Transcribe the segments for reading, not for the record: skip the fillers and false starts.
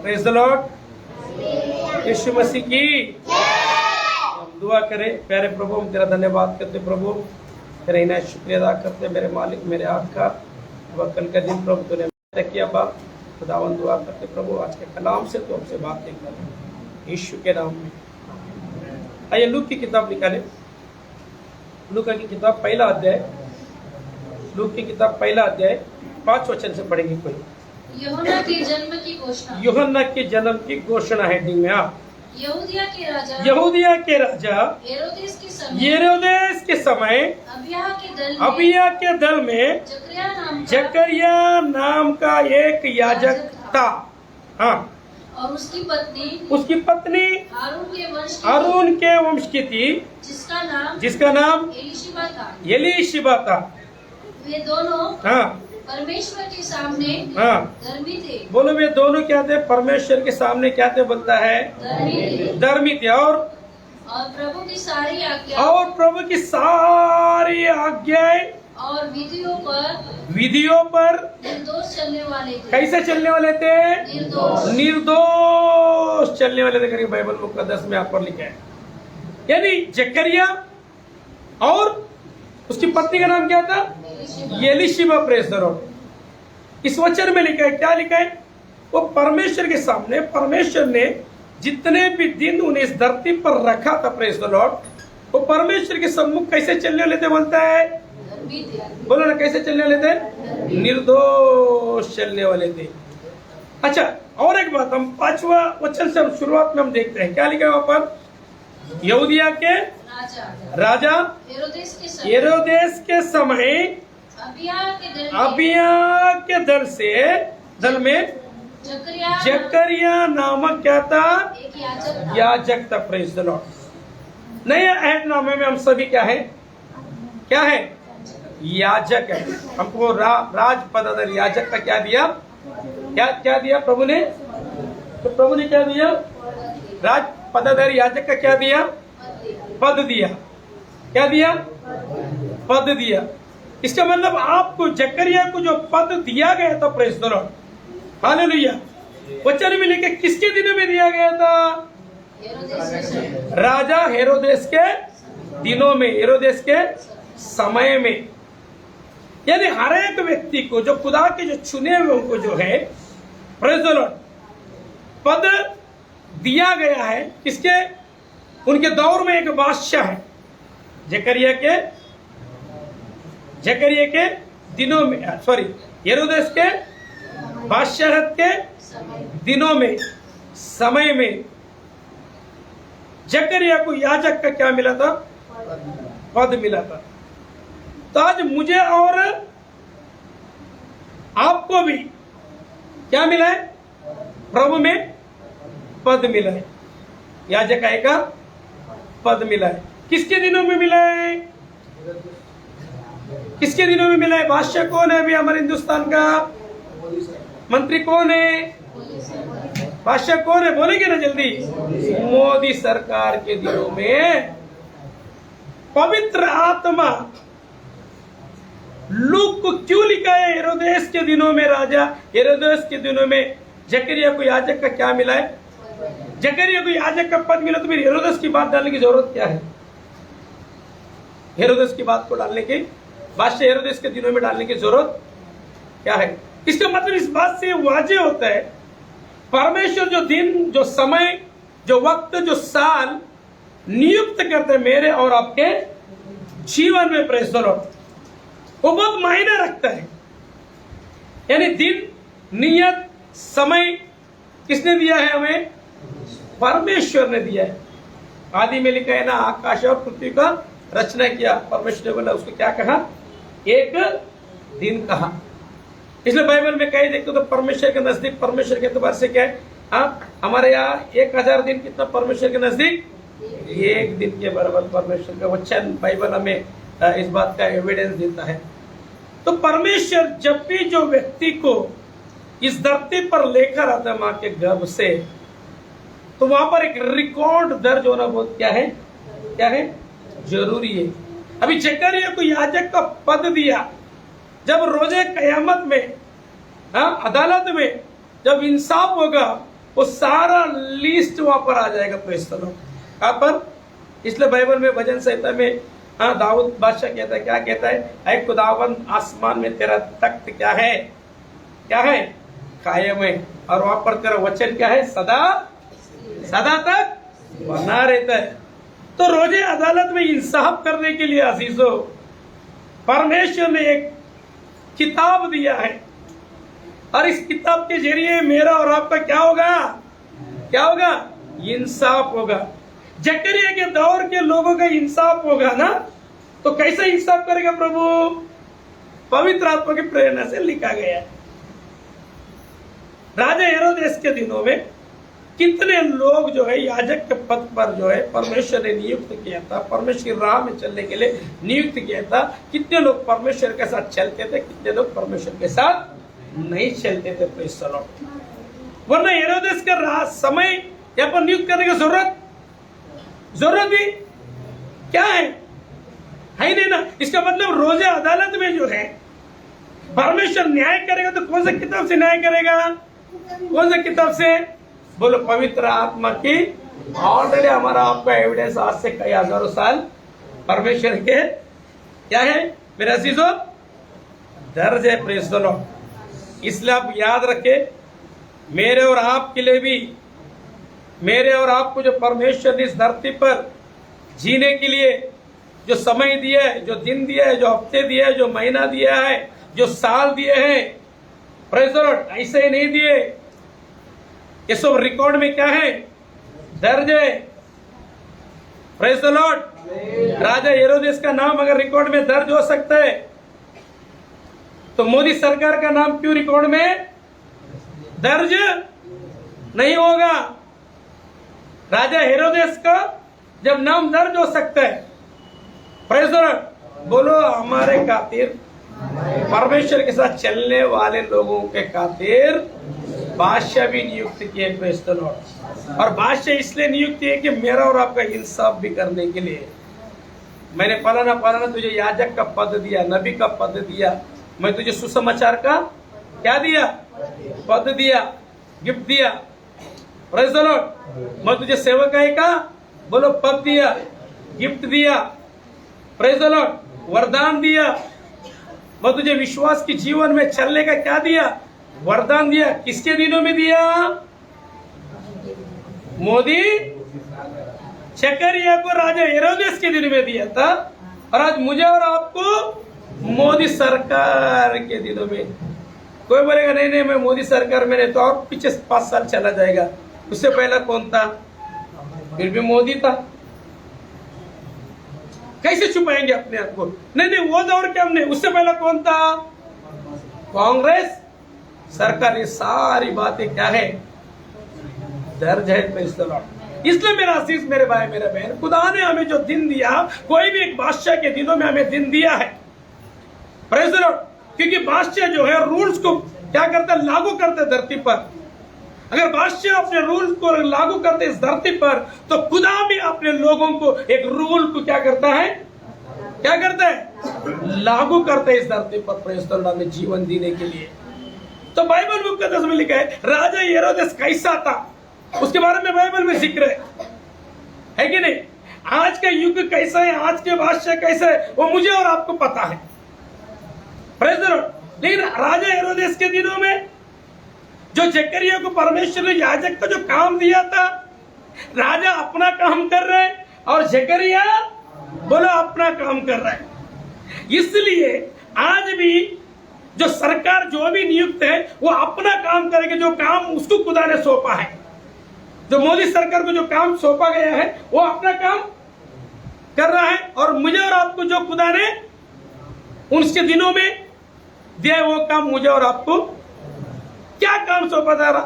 Praise the Lord. Yeshu Masih की दुआ करें। प्यारे प्रभु, हम तेरा धन्यवाद करते प्रभु, तेरा इनायत शुक्रिया अदा करते मेरे मालिक, मेरे आपका। वह कल का दिन प्रभु तूने किया बा, खुदावन दुआ करते प्रभु आज के कलाम से तो हमसे बातें कर यीशु के नाम में। आइए लूक की किताब निकालें। लूका की किताब पहला अध्याय, लूक की किताब पहला अध्याय 5 वचन से पढ़ेंगे। कोई यूहन्ना के जन्म की घोषणा। यूहन्ना के जन्म की घोषणा हेडिंग में आप यहूदिया के राजा हेरोदेस के समय अबिय्याह के दल में जकरिया नाम का एक याजक था। हाँ, और उसकी पत्नी हारून के वंश की थी, जिसका नाम एलीशिबा था। वे दोनों हाँ, परमेश्वर के सामने हाँ, धर्मी थे। बोलो, वे दोनों क्या थे? परमेश्वर के सामने क्या थे? बोलता है धर्मी थे। और प्रभु की सारी आज्ञाएं और विधियों पर निर्दोष चलने वाले थे। कैसे चलने वाले थे? निर्दोष चलने वाले थे करके बाइबल मुकद्दस में आप पर लिखा है। यानी जकरिया और उसकी पत्नी का नाम क्या था? एलीशिबा। Praise the Lord. इस वचन में लिखा है, क्या लिखा है? वो परमेश्वर के सामने, परमेश्वर ने जितने भी दिन उन्हें इस धरती पर रखा था, प्रेज़ द लॉर्ड, वो परमेश्वर के सम्मुख कैसे चलने वाले थे? बोलता है, बोलो ना, कैसे चलने वाले थे? निर्दोष चलने वाले थे। अच्छा, और एक बात, हम 5वां वचन से हम शुरुआत में हम देखते हैं, क्या लिखा है वहां पर? यहूदिया के राजा हेरोदेस के समय अबिय्याह के दल में जकरिया नामक क्या था? याजक था। Praise the Lord. नए अहदनामे में हम सभी क्या है? क्या है? याजक है। हमको राज पद याजक का क्या दिया? क्या दिया प्रभु ने? तो प्रभु ने क्या दिया? राज पदाधारी याजक का क्या दिया? पद दिया। क्या दिया? पद दिया। इसका मतलब आपको, जकरिया को जो पद दिया गया था, प्रेज़ द लॉर्ड, हालेलुया, वचन में लिखे किसके दिनों में दिया गया था? राजा हेरोदेस के दिनों में, हेरोदेस के समय में। यानी हर एक व्यक्ति को, जो खुदा के जो चुने हुए को जो है, प्रेज़ द लॉर्ड, पद दिया गया है। किसके? उनके दौर में एक बादशाह है, जकरिया के दिनों में, सॉरी, हेरोदेस के बादशाहत के दिनों में, समय में जकरिया को याजक का क्या मिला था? पद मिला था। तो आज मुझे और आपको भी क्या मिला है? प्रभु में पद मिला है, याजक का पद मिला है। किसके दिनों में मिला है? किसके दिनों में मिला है? बादशाह कौन है अभी हमारे हिंदुस्तान का? मंत्री कौन है? बादशाह कौन है? बोलेंगे ना जल्दी? मोदी सरकार के दिनों में पवित्र आत्मा लूक को क्यों लिखा है? हेरोदेस के दिनों में, राजा हेरोदेस के दिनों में जकरिया को याजक का क्या मिला है? जकरिया को याजक का पद मिला, तो फिर हेरोदेस की बात डालने की जरूरत क्या है? हेरोदेस की बात को डालने की, बादशाह हेरोदेस के दिनों में डालने की जरूरत क्या है? इसका मतलब इस बात से वाजे होता है, परमेश्वर जो दिन, जो समय, जो वक्त, जो साल नियुक्त करते हैं मेरे और आपके जीवन में, प्रेज़ द लॉर्ड, वो बहुत मायने रखता है। यानी दिन, नियत, समय किसने दिया है हमें? परमेश्वर ने दिया है। आदि में लिखा है ना, आकाश और पृथ्वी का रचना किया। परमेश्वर ने बोला, उसको क्या कहा? एक दिन कहा। इसलिए बाइबल में कहीं देखते तो परमेश्वर के नजदीक, परमेश्वर के एतबार से क्या है? हमारे यहाँ 1000 दिन कितना परमेश्वर के नजदीक? एक दिन के बराबर परमेश्वर का वचन बाइबल हमें इस बात का एविडेंस देता है। तो परमेश्वर जब भी जो व्यक्ति को इस धरती पर लेकर आता है माँ के गर्भ से, तो वहां पर एक रिकॉर्ड दर्ज होना बहुत क्या है? क्या है? जरूरी है। अभी जकरिया को याजक का पद दिया, जब रोजे कयामत में हाँ, अदालत में जब इंसाफ होगा वो सारा लिस्ट वहां पर आ जाएगा। Praise the Lord. कहाँ पर? इसलिए बाइबल में भजन संहिता में हाँ, दाऊद बादशाह कहता है, क्या कहता है? ऐ खुदावंद, आसमान में तेरा तख्त क्या है? क्या है? कायम है। और वहां पर तेरा वचन क्या है? सदा सदा तक बना रहता है। तो रोजे अदालत में इंसाफ करने के लिए अजीजों, परमेश्वर ने एक किताब दिया है, और इस किताब के जरिए मेरा और आपका क्या होगा? क्या होगा? इंसाफ होगा। जकरिया के दौर के लोगों का इंसाफ होगा ना, तो कैसे इंसाफ करेगा प्रभु? पवित्र आत्मा की प्रेरणा से लिखा गया है। राजा हेरोदेस के दिनों में कितने लोग जो है याजक के पद पर जो है परमेश्वर ने नियुक्त किया था, परमेश्वर की राह में चलने के लिए नियुक्त किया था। कितने लोग परमेश्वर के साथ चलते थे, कितने लोग परमेश्वर के साथ नहीं चलते थे। Praise the Lord. वरना हेरोदेस का समय यहाँ पर नियुक्त करने की जरूरत भी क्या है ही नहीं ना। इसका मतलब रोजे अदालत में जो है परमेश्वर न्याय करेगा, तो कौन सा किताब से न्याय करेगा? कौन सा किताब से? बोलो, पवित्र आत्मा की। ऑलरेडी हमारा आपका एविडेंस आज से कई हजारों साल परमेश्वर के क्या है मेरे अजीजों? दर्ज है। Praise the Lord. इसलिए आप याद रखें, मेरे और आपके लिए भी, मेरे और आपको जो परमेश्वर ने इस धरती पर जीने के लिए जो समय दिया है, जो दिन दिया है, जो हफ्ते दिया है, जो महीना दिया है, जो साल दिए हैं, प्रेज़ द लॉर्ड, ऐसे ही नहीं दिए। ये सब रिकॉर्ड में क्या है? दर्ज है। Praise the Lord. राजा हेरोदेस का नाम अगर रिकॉर्ड में दर्ज हो सकता है, तो मोदी सरकार का नाम क्यों रिकॉर्ड में दर्ज नहीं होगा? राजा हेरोदेस का जब नाम दर्ज हो सकता है, प्रेज़ द लॉर्ड, बोलो, हमारे खातिर, परमेश्वर के साथ चलने वाले लोगों के खातिर बादशाह भी नियुक्त किए। Praise the Lord. और बादशाह इसलिए नियुक्त किए कि मेरा और आपका इंसाफ भी करने के लिए। मैंने फलाना तुझे याजक का पद दिया, नबी का पद दिया, मैं तुझे सुसमाचार का क्या दिया? पद दिया, गिफ्ट दिया। Praise the Lord. मैं तुझे सेवकाई का बोलो पद दिया, गिफ्ट दिया। Praise the Lord. वरदान दिया। मैं तुझे विश्वास की जीवन में चलने का क्या दिया? वरदान दिया। किसके दिनों में दिया? मोदी जकरिया को राजा हेरोदेस के दिन में दिया था, और आज मुझे और आपको मोदी सरकार के दिनों में। कोई बोलेगा नहीं मैं मोदी सरकार में नहीं, तो और पीछे 5 साल चला जाएगा। उससे पहला कौन था? फिर भी मोदी था। कैसे छुपाएंगे अपने आप को? नहीं वो दौर क्या हमने, उससे पहला कौन था? कांग्रेस सरकार। ये सारी बातें क्या है? दर्ज है। Praise the Lord. इसलिए मेरा अजीज, मेरे भाई, मेरे बहन, खुदा ने हमें जो दिन दिया, कोई भी एक बादशाह के दिनों में हमें दिन दिया है। Praise the Lord. क्योंकि बादशाह जो है रूल्स को क्या करता है? लागू करते धरती पर। अगर बादशाह अपने रूल को लागू करते इस धरती पर, तो खुदा भी अपने लोगों को एक रूल को क्या करता है? क्या करता है? लागू करता है इस धरती पर। Praise the Lord. में जीवन जीने के लिए। तो बाइबल मुकद्दस में लिखा है राजा हेरोदेस कैसा था, उसके बारे में बाइबल में जिक्र है कि नहीं? आज का युग कैसा है, आज के बादशाह कैसा है, वो मुझे और आपको पता है। Praise the Lord. लेकिन राजा हेरोदेस के दिनों में जो जकरिया को परमेश्वर ने याजक का जो काम दिया था, राजा अपना काम कर रहे हैं और जकरिया बोलो अपना काम कर रहा है। इसलिए आज भी जो सरकार जो भी नियुक्त है वो अपना काम करेगी, जो काम उसको खुदा ने सौंपा है। जो मोदी सरकार को जो काम सौंपा गया है वो अपना काम कर रहा है, और मुझे और आपको जो खुदा ने उसके दिनों में दिया वो काम मुझे और आपको क्या काम सौंपा जा रहा?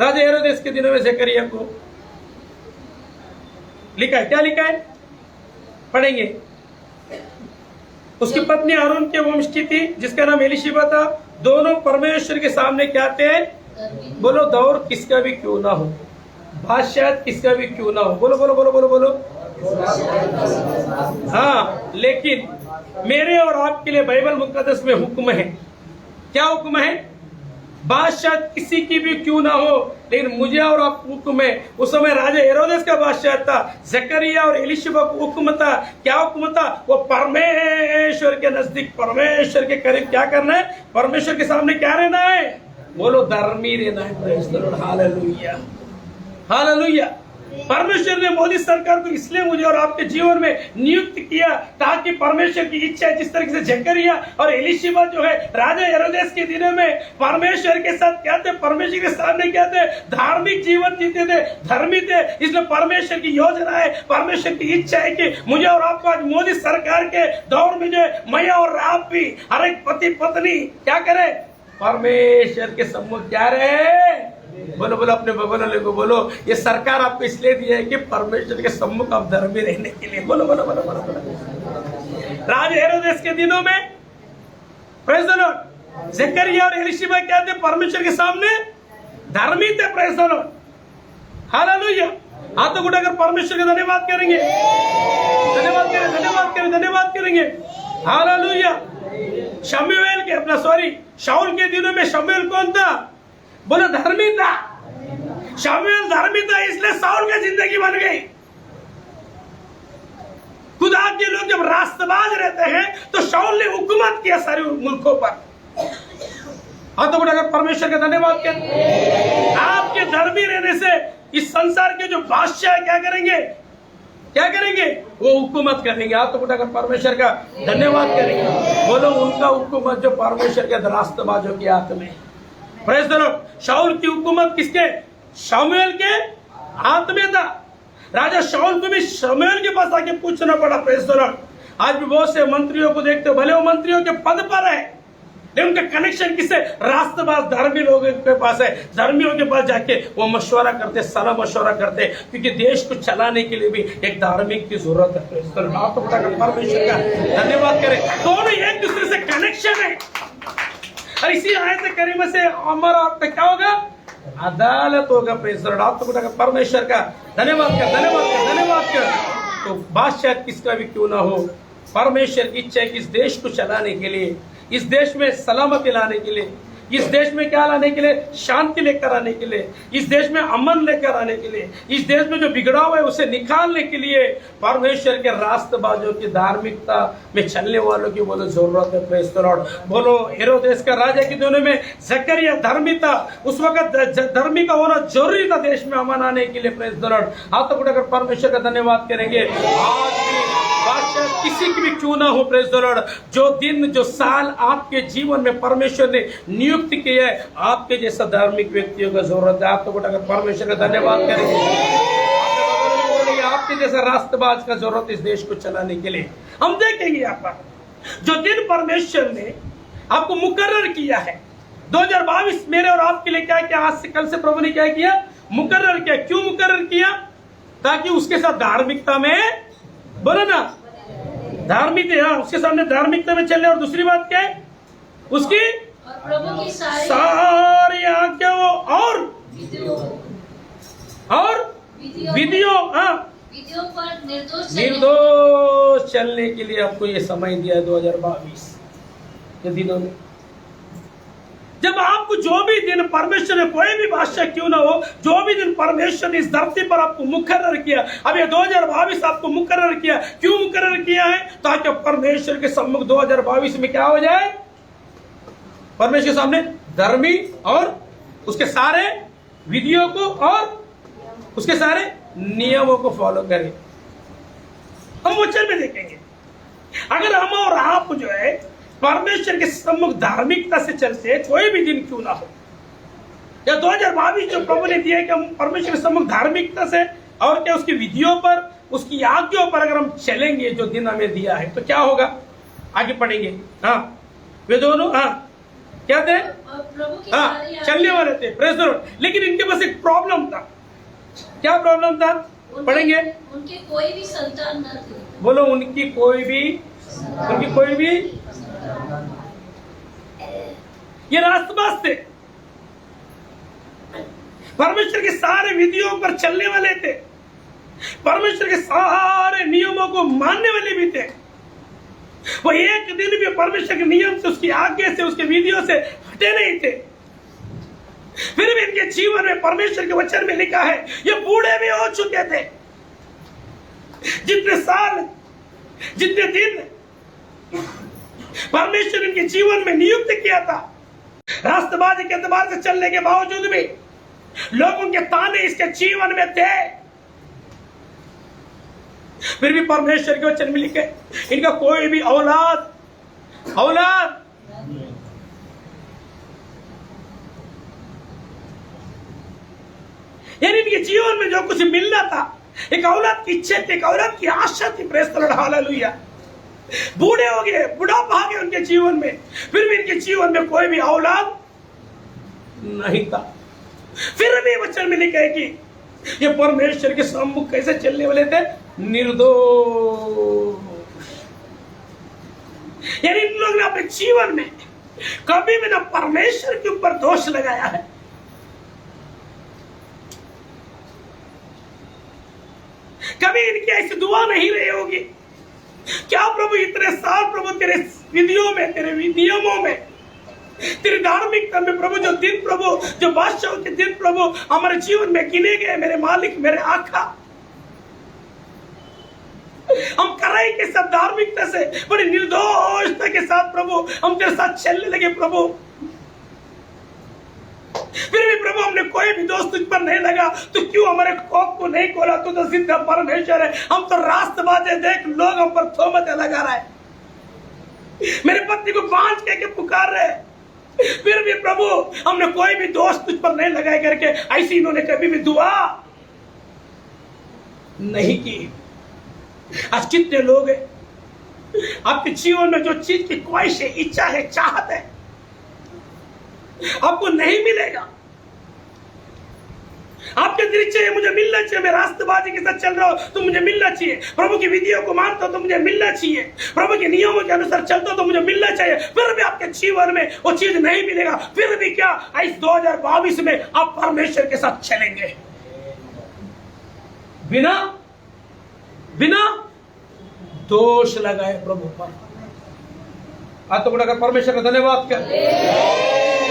राजा हेरोदेस के दिनों में जकरिया को लिखा है, क्या लिखा है? पढ़ेंगे। उसकी पत्नी हारून के वंश की थी, जिसका नाम एलीशिबा था। दोनों परमेश्वर के सामने क्या थे? बोलो, दौर किसका भी क्यों ना हो, बादशाह किसका भी क्यों ना हो, बोलो बोलो बोलो बोलो बोलो। हाँ, लेकिन मेरे और आपके लिए बाइबल मुकद्दस में हुक्म है क्या हुक्म है? बादशाह किसी की भी क्यों ना हो, लेकिन मुझे और आपको हुक्म है। उस समय राजा हेरोदेस का बादशाह था, जकरिया और एलिशबा को हुक्म था। क्या हुक्म था? वो परमेश्वर के नजदीक, परमेश्वर के करीब क्या करना है? परमेश्वर के सामने क्या रहना है? बोलो, धर्मी रहना है। Praise the Lord, hallelujah, hallelujah. परमेश्वर ने मोदी सरकार को इसलिए मुझे और आपके जीवन में नियुक्त किया ताकि परमेश्वर की इच्छा है, जिस तरीके से जकरिया और एलिशबा जो है राजा हेरोदेस के दिनों में परमेश्वर के साथ क्या थे? परमेश्वर के सामने क्या थे? धार्मिक जीवन जीते थे, धर्मी थे। इसलिए परमेश्वर की योजना है, परमेश्वर की इच्छा है कि मुझे और आपको आज मोदी सरकार के दौर में जो है, मैं और आप भी हर एक पति पत्नी क्या करे? परमेश्वर के सम्मुख क्या रहे? बोलो बोलो, अपने बगल को बोलो, ये सरकार आपको इसलिए दी है कि परमेश्वर के सम्मुख आप धर्मी रहने के लिए। बोलो बोलो बोलो बोलो, बोलो। राजा हेरोदेस के दिनों में प्रेज़ द लॉर्ड, जकरिया और एलिशबा क्या थे? परमेश्वर के सामने धर्मी थे। Praise the Lord, hallelujah. हाथों को उठाकर परमेश्वर का धन्यवाद करेंगे, धन्यवाद करें, धन्यवाद करें, धन्यवाद करेंगे, हालेलुया। शमूएल के अपना शाऊल के दिनों में शमूएल कौन था? बोलो, धर्मी था। शमूएल धर्मी था, इसलिए शाऊल की जिंदगी बन गई। खुदा के लोग जब रास्तबाज रहते हैं तो शाऊल ने हुकूमत किया सारे मुल्कों पर। हाथों को उठाकर परमेश्वर का धन्यवाद करें। आपके धर्मी रहने से इस संसार के जो बादशाह क्या करेंगे? क्या करेंगे? वो हुकूमत करेंगे। हाथों को उठाकर परमेश्वर का धन्यवाद करेंगे। बोलो, उनका हुकूमत जो परमेश्वर के रास्तबाजों के हाथ में। Praise the Lord. शाऊल की हुकूमत किसके? शमूएल के हाथ में था। राजा शाऊल को भी शमूएल के पास आके पूछना पड़ा। Praise the Lord. आज भी बहुत से मंत्रियों को देखते हो, भले वो मंत्रियों के पद पर है, लेकिन उनका कनेक्शन किससे? रास्तबाज धर्मी लोगों के पास है। धर्मियों के पास जाके वो मशवरा करते, सलाह मशवरा करते, क्योंकि देश को चलाने के लिए भी एक धार्मिक की जरूरत है। परमेश्वर का धन्यवाद करें। दोनों एक दूसरे से कनेक्शन है। और इसी आयत करीम से हमारा आपका क्या होगा? अदालत होगा। Praise the Lord. परमेश्वर का धन्यवाद कर, धन्यवाद कर, धन्यवाद कर। तो बादशाह किसका भी क्यों ना हो, परमेश्वर की इच्छा है कि इस देश को चलाने के लिए, इस देश में सलामती लाने के लिए, इस देश में क्या लाने के लिए? शांति लेकर आने के लिए, इस देश में अमन लेकर आने के लिए, इस देश में जो बिगड़ा हुआ है उसे निकालने के लिए परमेश्वर के रास्तबाजों की, धार्मिकता में चलने वालों की बोलो जरूरत है। Praise the Lord. बोलो, हेरोदेस का राजा के दिनों में जकरिया धर्मी था। उस वक्त धर्मी का होना जरूरी था देश में अमन आने के लिए। Praise the Lord. हाथ उठाकर परमेश्वर का धन्यवाद करेंगे। आज भी बादशाह किसी की भी क्यों ना हो, प्रेज़ द लॉर्ड, जो दिन जो साल आपके जीवन में परमेश्वर ने नियुक्त किया है, आपके जैसा धार्मिक व्यक्तियों का जरूरत है। आप तो उठाकर परमेश्वर का धन्यवाद करेंगे। आपके जैसा रास्तबाज का जरूरत इस देश को चलाने के लिए। हम देखेंगे यहाँ पर जो दिन परमेश्वर ने आपको मुकर्रर किया है 2022 मेरे और आपके लिए क्या किया? आज से कल से प्रभु ने क्या किया? मुकर्रर किया। क्यों मुकर्रर किया? ताकि उसके साथ धार्मिकता में, बोलो ना, धार्मिकता, उसके सामने धार्मिकता में चलने। और दूसरी बात क्या है? उसकी और प्रभु की सारी आज्ञाओं और विधियों पर निर्दोष चलने के लिए आपको ये समय दिया है 2022 के दिनों में। जब आपको जो भी दिन परमेश्वर ने, कोई भी बादशाह क्यों ना हो, जो भी दिन परमेश्वर ने इस धरती पर आपको मुकर्रर किया, अब ये 2022 आपको मुकर्रर किया। क्यों मुकर्रर किया है? ताकि परमेश्वर के सम्मुख 2022 में क्या हो जाए? परमेश्वर के सामने धर्मी और उसके सारे विधियों को और उसके सारे नियमों को फॉलो करें। हम वचन में देखेंगे, अगर हम और आप जो है परमेश्वर के सम्मुख धार्मिकता से चलते, कोई भी दिन क्यों ना हो, या 2022 जो प्रभु ने दिया है कि हम परमेश्वर के सम्मुख धार्मिकता से और क्या उसकी विधियों पर, उसकी आज्ञाओं पर अगर हम चलेंगे, जो दिन हमें दिया है, तो क्या होगा? आगे पढ़ेंगे। हाँ, वे दोनों क्या थे? चलने वाले थे। Praise the Lord. लेकिन इनके पास एक प्रॉब्लम था। क्या प्रॉब्लम था? पढ़ेंगे। उनके कोई भी संतान न थे। बोलो, उनकी कोई भी ये रास्तबाज थे, परमेश्वर के सारे विधियों पर चलने वाले थे, परमेश्वर के सारे नियमों को मानने वाले भी थे। वो एक दिन भी परमेश्वर के नियम से, उसकी आज्ञा से, उसके विधियों से हटे नहीं थे। फिर भी इनके जीवन में परमेश्वर के वचन में लिखा है ये बूढ़े भी हो चुके थे। जितने साल, जितने दिन परमेश्वर इनके जीवन में नियुक्त किया था, राष्ट्रवादी के एतबार से चलने के बावजूद भी लोगों के ताने इसके जीवन में थे। फिर भी परमेश्वर के वचन में लिखे इनका कोई भी औलाद यानी इनके जीवन में जो कुछ मिलना था, एक औलाद की इच्छा थी, एक औलाद की आशा थी। Praise the Lord, hallelujah. बूढ़े हो गए, बुढ़ापा आ गया उनके जीवन में, फिर भी इनके जीवन में कोई भी औलाद नहीं था। फिर भी वचन में लिखा है कि ये परमेश्वर के सम्मुख कैसे चलने वाले थे? निर्दोष। यानी इन लोगों ने अपने जीवन में कभी भी ना परमेश्वर के ऊपर दोष लगाया है। कभी इनकी ऐसी दुआ नहीं रही होगी, क्या प्रभु इतने साल प्रभु तेरे विधियों में, तेरे नियमों में, तेरी धार्मिकता में प्रभु जो दिन, प्रभु जो बादशाहों के दिन प्रभु हमारे जीवन में गिने गए, मेरे मालिक, मेरे आका, हम कड़ाई के साथ, धार्मिकता से, बड़ी निर्दोषता के साथ प्रभु हम तेरे साथ चलने लगे प्रभु। फिर भी प्रभु हमने कोई भी दोष तुझ पर नहीं लगा, तो क्यों हमारे कोप को नहीं खोला? तू तो जिंदा परमेश्वर है। हम तो रास्तबाजे, देख लोग हम पर तोहमतें लगा रहे हैं, मेरे पत्नी को बांझ के पुकार रहे, फिर भी प्रभु हमने कोई भी दोष तुझ पर नहीं लगाए करके ऐसी इन्होंने कभी भी दुआ नहीं की। आज कितने लोग हैं आपके जीवन में जो चीज की ख्वाहिश है, इच्छा है, चाहत है, आपको नहीं मिलेगा। आपके दिल चाहिए मुझे मिलना चाहिए, मैं राष्ट्रवादी के साथ चल रहा हूं तो मुझे मिलना चाहिए, प्रभु की विधियों को मानता हूं तो मुझे मिलना चाहिए, प्रभु के नियमों के अनुसार चलता हूं तो मुझे मिलना चाहिए, फिर भी आपके जीवन में वो चीज नहीं मिलेगा। फिर भी क्या इस 2022 में आप परमेश्वर के साथ चलेंगे बिना दोष लगाए प्रभु पर। आज तो बढ़ाकर परमेश्वर का धन्यवाद कर,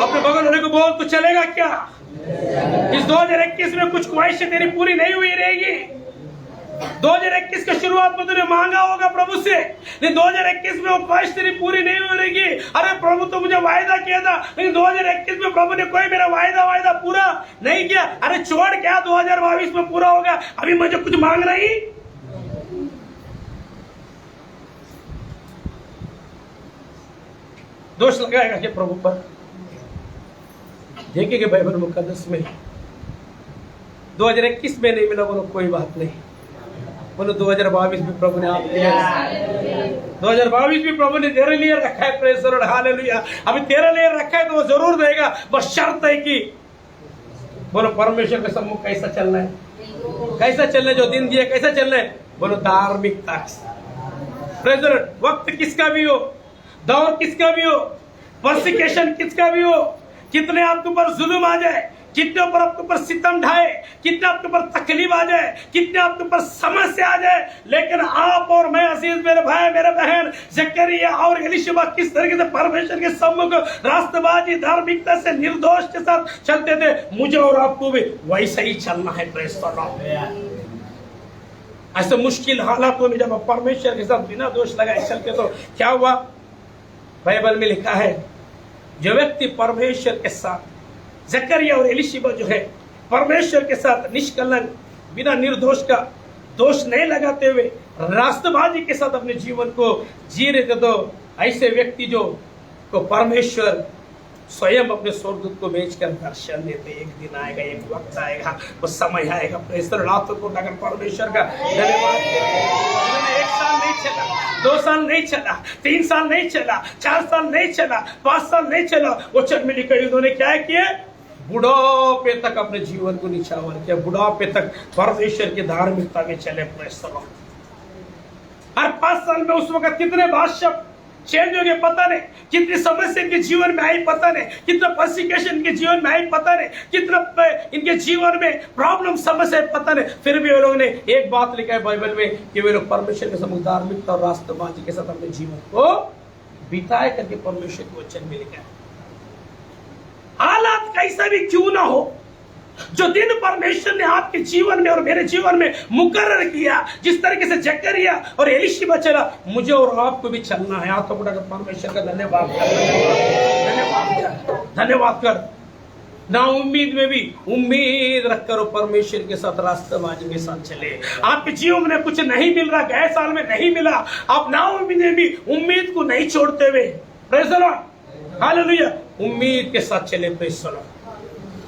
अपने बगल वाले को बोल तो चलेगा क्या? इस 2021 में कुछ ख्वाहिशें तेरी पूरी नहीं हुई रहेगी। 2021 के शुरुआत में तूने मांगा होगा प्रभु से, लेकिन 2021 में वो ख्वाहिश तेरी पूरी नहीं हो रहेगी। अरे प्रभु तो मुझे वायदा किया था, लेकिन 2021 में प्रभु ने कोई मेरा वायदा पूरा नहीं किया। अरे छोड़, क्या 2022 में पूरा होगा? अभी मुझे कुछ मांग रही। दोष लगाएगा क्या प्रभु पर? देखेंगे बाइबल मुकद्दस में 2021 में नहीं मिला, बोलो कोई बात नहीं, बोलो 2022 में प्रभु ने आपके लिए, 2022 भी प्रभु ने तेरे लिए रखा है। Praise the Lord, hallelujah. अभी तेरे लिए रखा है तो वो जरूर देगा, बस शर्त है कि बोलो परमेश्वर के सम्मुख कैसा चलना है, कैसा चलना है, जो दिन दिए कैसा चलना है, बोलो धार्मिकता। Praise the Lord. वक्त किसका भी हो, दौर किसका भी हो, परसिक्यूशन किसका भी हो, कितने आपके ऊपर जुल्म आ जाए, कितने ऊपर आपके ऊपर सितम ढाए, कितने आपके ऊपर तकलीफ आ जाए, कितने आपके ऊपर समस्या आ जाए, लेकिन आप और मैं, अजीज मेरे भाई, मेरे बहन, जकरिया और एलीशिबा किस तरीके से परमेश्वर के सम्मुख राष्ट्रवादी धार्मिकता से निर्दोष के साथ चलते थे, मुझे और आपको भी वैसा ही चलना है। Praise the Lord. ऐसे मुश्किल हालातों में जब आप परमेश्वर के साथ बिना दोष लगाए चलते तो क्या हुआ? बाइबल में लिखा है, जो व्यक्ति परमेश्वर के साथ, जकरिया और एलीशिबा जो है परमेश्वर के साथ निष्कलंक, बिना निर्दोष का दोष नहीं लगाते हुए राष्ट्रवादी के साथ अपने जीवन को जी रहे थे, तो ऐसे व्यक्ति जो को परमेश्वर स्वयं अपने स्वर्गदूत को भेजकर दर्शन देते। एक दिन आएगा, एक वक्त आएगा, वो समय आएगा। Praise the Lord. को अगर परमेश्वर का धन्यवाद। 1 साल नहीं चला, 2 साल नहीं चला, 3 साल नहीं चला, 4 साल नहीं चला, 5 साल नहीं चला, वचन में लिखा उन्होंने क्या किया? बुढ़ापे तक अपने जीवन को निछावर किया, बुढ़ापे तक परमेश्वर की धार्मिकता में चले। Praise the Lord. हर 5 साल में उस वक्त कितने बादशाह चेंज हो गए पता नहीं, कितनी समस्या इनके जीवन में आई पता नहीं, कितना परसिक्यूशन इनके जीवन में आई पता नहीं, कितना इनके जीवन में प्रॉब्लम समस्या है पता नहीं, फिर भी वे लोगों ने एक बात लिखा है बाइबल में कि वे लोग परमेश्वर के सम्मुख धार्मिकता और राष्ट्रवादी के साथ अपने जीवन को बिताए करके परमेश्वर के वचन में लिखा है। हालात कैसा भी क्यों ना हो, जो दिन परमेश्वर ने आपके जीवन में और मेरे जीवन में मुकर्रर किया, जिस तरीके से जकरिया और एलीशिबा चला, मुझे और आपको भी चलना है। हाथ उठाकर परमेश्वर का धन्यवाद कर, धन्यवाद कर। ना उम्मीद में भी उम्मीद रखकर वो परमेश्वर के साथ राष्ट्रवादी के साथ चले। आपके जीवन में कुछ नहीं मिल रहा, गए साल में नहीं मिला, आप ना उम्मीद में भी उम्मीद को नहीं छोड़ते हुए, प्रेज़ द लॉर्ड, हालेलुया, उम्मीद के साथ चले। Praise the Lord.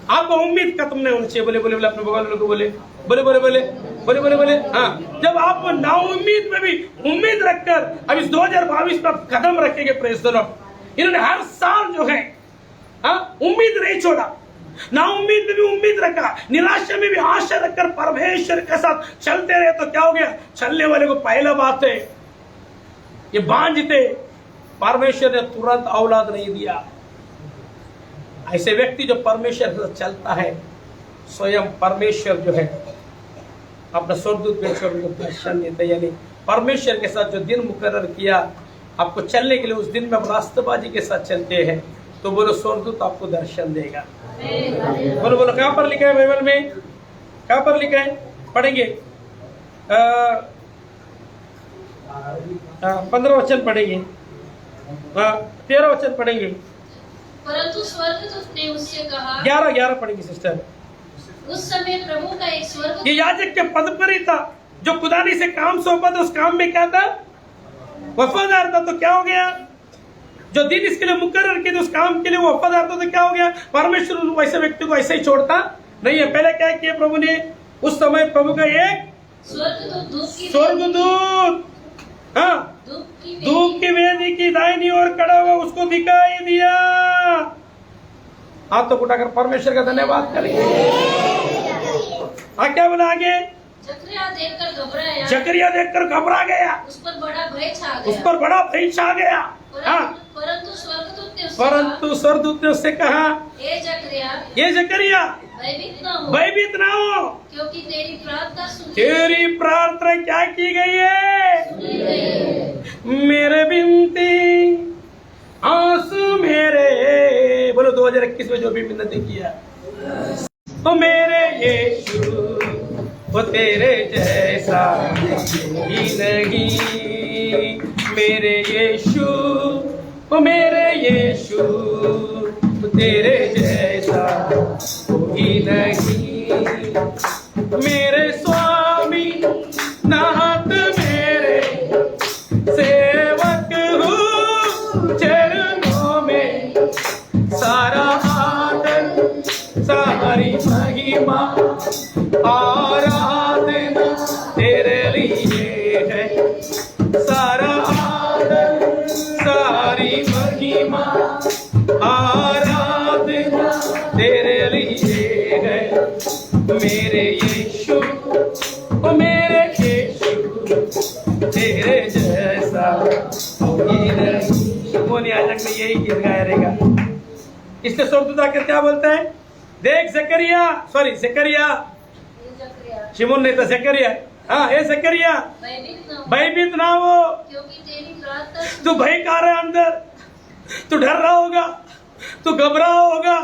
आपको उम्मीद खत्म नहीं होनी चाहिए। बोले बोले बोले अपने बगल वालों को बोले बोले बोले बोले बोले बोले बोले हाँ, जब आप ना उम्मीद में भी उम्मीद रखकर अब इस 2022 में आप कदम रखेंगे, प्रेज़ द लॉर्ड। इन्होंने हर साल जो है उम्मीद नहीं छोड़ा, ना उम्मीद में भी उम्मीद रखा, निराशा में भी आशा रखकर परमेश्वर के साथ चलते रहे तो क्या हो गया? चलने वाले को पहला बात है ये बांझते, परमेश्वर ने तुरंत औलाद नहीं दिया। ऐसे व्यक्ति जो परमेश्वर के साथ चलता है, स्वयं परमेश्वर जो है अपना स्वर्गदूत भेजकर उनको दर्शन देते, यानी परमेश्वर के साथ जो दिन मुकर्रर किया आपको चलने के लिए, उस दिन में आप राष्ट्रवादी के साथ चलते हैं तो बोलो स्वर्गदूत आपको दर्शन देगा। बोलो बोलो, कहाँ पर लिखा है बाइबल में? कहाँ पर लिखा है? पढ़ेंगे 15 वचन पढ़ेंगे, 13 वचन पढ़ेंगे। परंतु स्वर्गदूत ने उससे कहा, 11 पढ़ेंगे सिस्टर। उस समय प्रभु का एक स्वर्गदूत, ये याजक के पद पर ही था, जो खुदानी से काम सौंपा था, उस काम में क्या था? वफादार था। तो क्या हो गया? जो दिन इसके लिए मुकर्रर किए थे उस काम के लिए वो वफादार था, तो क्या हो गया? परमेश्वर वैसे व्यक्ति को ऐसे ही छोड़ता नहीं है। पहले क्या किया प्रभु ने? उस समय प्रभु का एक स्वर्गदूत धूप की वेदी की दाहिनी ओर खड़ा हुआ उसको दिखाई दिया। हाथ तो उठाकर परमेश्वर का धन्यवाद करेंगे। क्या बोला आगे? जकरिया देखकर घबरा गया, उस पर बड़ा भय छा गया। परंतु स्वर्गदूत ने उससे कहा, ये जकरिया भयभीत ना हो, क्योंकि तेरी प्रार्थना क्या की गई है? मेरे बिनती आंसू मेरे, बोलो 2021 में जो भी मिन्नतें किया, तो मेरे यीशु वो तेरे जैसा ही नहीं, मेरे यीशु वो मेरे यीशु वो तेरे जैसा कोई नहीं, मेरे स्वामी नाथ मेरे सेवक हूँ चरणों में, सारा आदर सारी महिमा आराधना तेरे लिए है, सारा आदर सारी महिमा आराधना तेरे लिए है, मेरे यीशु ओ मेरे यीशु तेरे जैसा कोई नहीं। कौन याजक में यही गीत गाया रहेगा? इसने स्वर्गदूत आकर क्या बोलता है? देख जकरिया, शिमोन नहीं था, जकरिया, हाँ ये जकरिया भयभीत ना हो, क्योंकि तेरी प्रार्थना तू भय का रहा अंदर, तू डर रहा होगा, तू घबरा होगा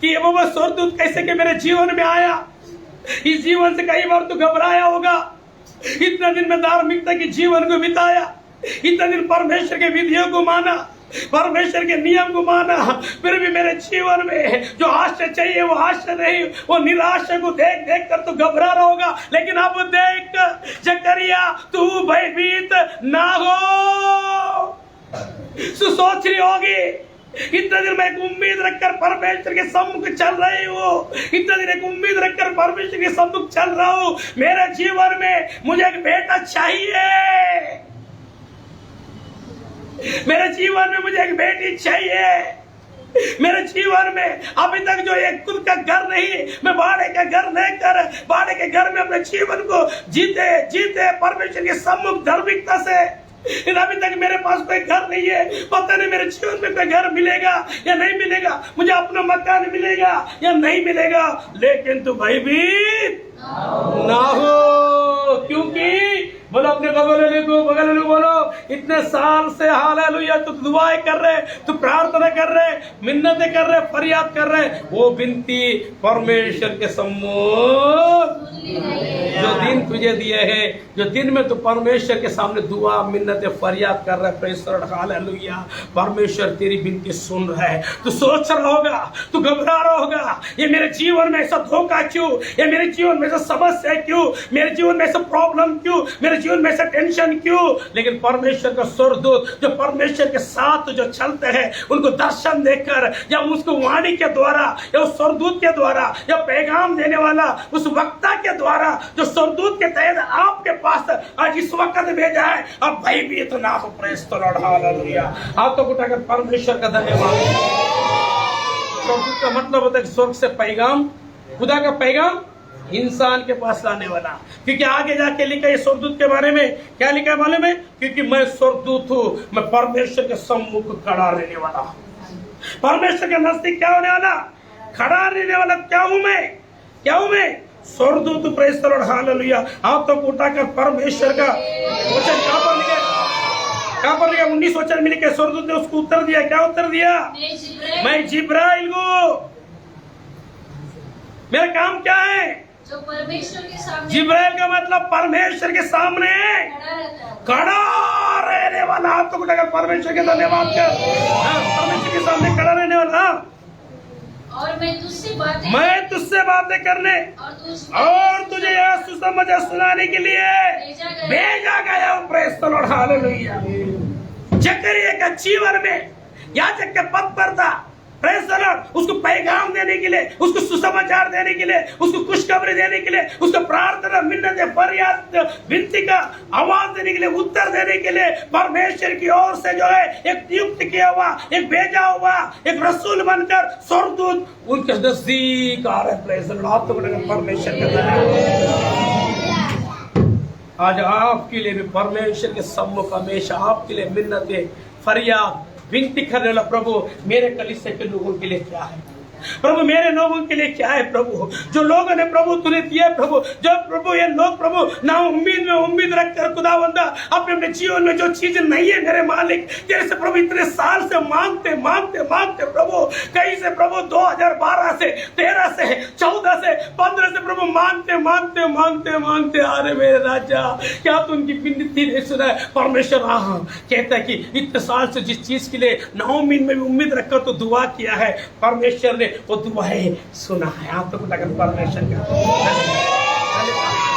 कि ये बाबा स्वर्गदूत कैसे के मेरे जीवन में आया। इस जीवन से कई बार तू घबराया होगा, इतना दिन में धार्मिकता के जीवन को बिताया, इतना दिन परमेश्वर के विधियों को माना, परमेश्वर के नियम को माना, फिर भी मेरे जीवन में जो आशा चाहिए वो आशा नहीं, वो निराशा को देख देख कर तो घबरा रहा होगा। लेकिन अब देख जकरिया, तू भयभीत ना हो, तू सोच रही होगी इतना दिन मैं एक उम्मीद रखकर परमेश्वर के सम्मुख चल रही हूँ, इतना दिन एक उम्मीद रखकर परमेश्वर के सम्मुख चल रहा हूँ, मेरे जीवन में मुझे एक बेटा चाहिए, मेरे जीवन में मुझे एक बेटी चाहिए, मेरे जीवन में अभी तक जो एक खुद का घर नहीं, मैं भाड़े का घर लेकर भाड़े के घर में अपने जीवन को जीते परमेश्वर के सम्मुख धार्मिकता से अभी तक मेरे पास कोई घर नहीं है, पता नहीं मेरे जीवन में कोई घर मिलेगा या नहीं मिलेगा, मुझे अपना मकान मिलेगा या नहीं मिलेगा, लेकिन तू भयभीत ना हो। क्योंकि बोलो अपने बगल वाले को बोलो, इतने साल से हालेलुया तू दुआएं कर रहे, तू प्रार्थना कर रहे, मिन्नतें कर रहे, फरियाद कर रहे, वो विनती परमेश्वर के सम्मुख जो दिन तुझे दिए हैं, जो दिन में तू परमेश्वर के सामने दुआ मिन्नतें फरियाद कर रहे, प्रेषण हालेलुया, परमेश्वर तेरी विनती सुन रहा है। तू सोच रहा होगा, तू घबरा रहा होगा, ये मेरे जीवन में ऐसा धोखा क्यों, ये मेरे जीवन में ऐसा समस्या क्यों, मेरे जीवन में ऐसा प्रॉब्लम क्यों, मेरे जीवन में ऐसा टेंशन क्यों। लेकिन परमेश्वर का स्वर्गदूत जो परमेश्वर के साथ जो चलते हैं, उनको दर्शन देकर या उसको वाणी के द्वारा या उस स्वर्गदूत के द्वारा या पैगाम देने वाला उस वक्ता के द्वारा जो स्वर्गदूत के तहत आपके पास आज इस वक्त भेजा है, अब भयभीत ना हो। Praise the Lord, hallelujah. आप तो उठाकर परमेश्वर का धन्यवाद। स्वर्गदूत का मतलब होता है स्वर्ग से पैगाम, खुदा का पैगाम इंसान के पास लाने वाला। क्योंकि आगे जाके लिखा है स्वर्गदूत के बारे में, क्या लिखा है मालूम है? क्योंकि मैं स्वर्गदूत हूँ, मैं परमेश्वर के सम्मुख खड़ा रहने वाला हूँ। परमेश्वर के नजदीक क्या होने वाला? खड़ा रहने वाला। क्या हूँ मैं? क्या हूँ मैं? स्वर्गदूत। Praise the Lord, hallelujah. आप तो उठाकर परमेश्वर का वचन कहाँ पर लिखा? कहाँ पर लिखा? 19 वचन में लिखा। स्वर्गदूत ने उसको उत्तर दिया। क्या उत्तर दिया? मैं जिब्राइल हूँ। मेरा काम क्या है? जो परमेश्वर के सामने, जिब्राइल का मतलब परमेश्वर के सामने खड़ा रहने वाला। आप तो उठाकर परमेश्वर के धन्यवाद कर। परमेश्वर के सामने खड़ा रहने वाला। और मैं तुझसे बातें करने और तुझे यह सुसमाचार सुनाने के लिए भेजा गया हूं। Praise the Lord, hallelujah. Zakariya का जीवन में याजक के पद पर था। Praise the Lord. उसको पैगाम देने के लिए, उसको सुसमाचार देने के लिए, उसको खुशखबरी देने के लिए, उसको प्रार्थना, मिन्नत, फरियाद, विनती का आवाज देने के लिए, उत्तर देने के लिए परमेश्वर की ओर से जो है एक नियुक्त किया हुआ, एक भेजा हुआ, एक रसूल बनकर स्वर्गदूत उनके नजदीक आ रहे। Praise the Lord. तो परमेश्वर का धन्यवाद। आज आपके लिए भी परमेश्वर के सम्मुख हमेशा आपके लिए मिन्नतें, फरियाद, विनती करने वाला प्रभु मेरे कलीसिया के लोगों के लिए क्या है? प्रभु मेरे लोगों के लिए क्या है? प्रभु जो लोगों ने प्रभु तुझे दिया प्रभु, जब प्रभु ये लोग प्रभु ना उम्मीद में उम्मीद रखकर खुदावंदा अपने अपने जीवन में जो चीज नहीं है मेरे मालिक, तेरे से प्रभु इतने साल से मांगते मांगते मांगते प्रभु, कहीं से प्रभु 2012 से 13 से 14 से 15 से प्रभु मांगते मांगते मांगते मांगते आ रहे मेरे राजा, क्या तू उनकी विनती नहीं सुना है? परमेश्वर कहता है कि इतने साल से जिस चीज के लिए ना उम्मीद में भी उम्मीद रखकर तो दुआ किया है, परमेश्वर ने वो दुआएं सुना है। आप तो परमेश्वर का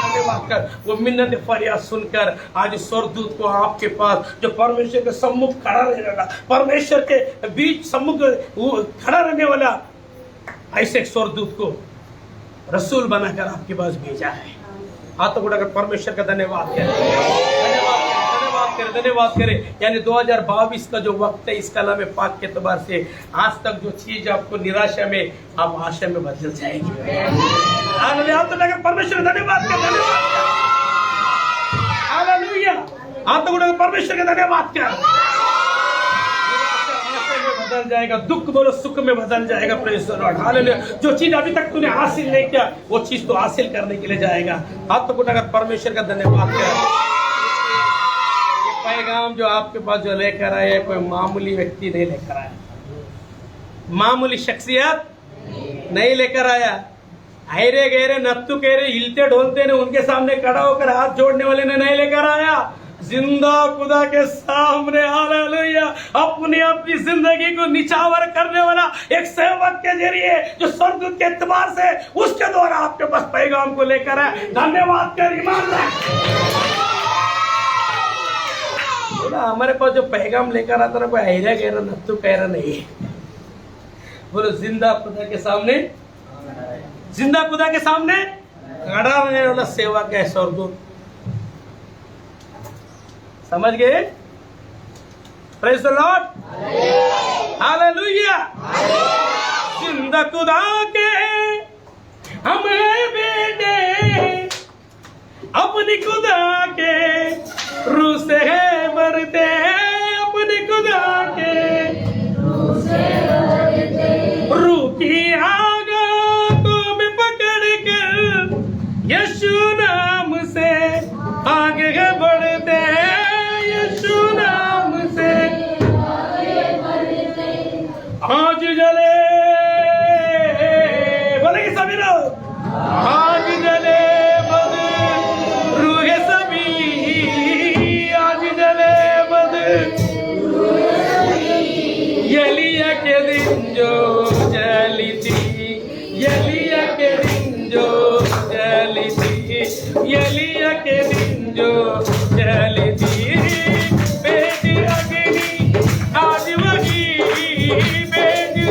धन्यवाद कर। वो मिन्नत फरियाद सुनकर आज स्वर्गदूत को आपके पास जो परमेश्वर के सम्मुख खड़ा रहने वाला, परमेश्वर के बीच सम्मुख खड़ा रहने वाला, ऐसे स्वर्गदूत को रसूल बनाकर आपके पास भेजा है। आप तो परमेश्वर का धन्यवाद करें, धन्यवाद करें। यानी 2022 का जो वक्त है इस कलाम पाक के एतबार से आज तक जो चीज आपको निराशा में आप आशा में बदल जाएगी। आप तो परमेश्वर धन्यवाद कर, हालेलुया। आप तो परमेश्वर का धन्यवाद कर। आशा में बदल जाएगा, दुख बोलो सुख में बदल जाएगा। Praise the Lord, hallelujah. जो चीज अभी तक तूने हासिल नहीं किया वो चीज तो हासिल करने के लिए जाएगा। आप तो परमेश्वर का धन्यवाद कर। पैगाम जो आपके पास जो लेकर आया कोई मामूली व्यक्ति नहीं लेकर आया, मामूली शख्सियत नहीं लेकर आया। अरे गहरे नत्तू कहरे हिलते ढोलते ने उनके सामने खड़ा होकर हाथ जोड़ने वाले ने नहीं लेकर आया। जिंदा खुदा के सामने हालेलुया अपनी अपनी जिंदगी को निछावर करने वाला एक सेवक के जरिए जो स्वर्गदूत के एतबार से उसके द्वारा आपके पास पैगाम को लेकर आया। धन्यवाद कर, ईमानदार। हमारे पास जो पैगाम लेकर आता ना कोई हैरा गहरा नत्तू कहरा नहीं है। बोलो जिंदा खुदा के सामने, जिंदा खुदा के सामने खड़ा रहने वाला सेवक है स्वर्गदूत। समझ गए? Praise the Lord, hallelujah. जिंदा खुदा के हम हैं बेटे, अपनी खुदा के रूह से है भरते हैं अपने खुदा के, रूह की आगों में पकड़ कर यीशु नाम से आगे बढ़ते हैं, यीशु नाम से आज जले, बोलेंगे सभी लोग, आज जले बद रूह सभी, आज जले बद एलिया के दिन जो जली थी, एलिया के दिन जो जली थी, एलिया के दिन जो जली थी, बेटी अग्नि आज वही, बेटी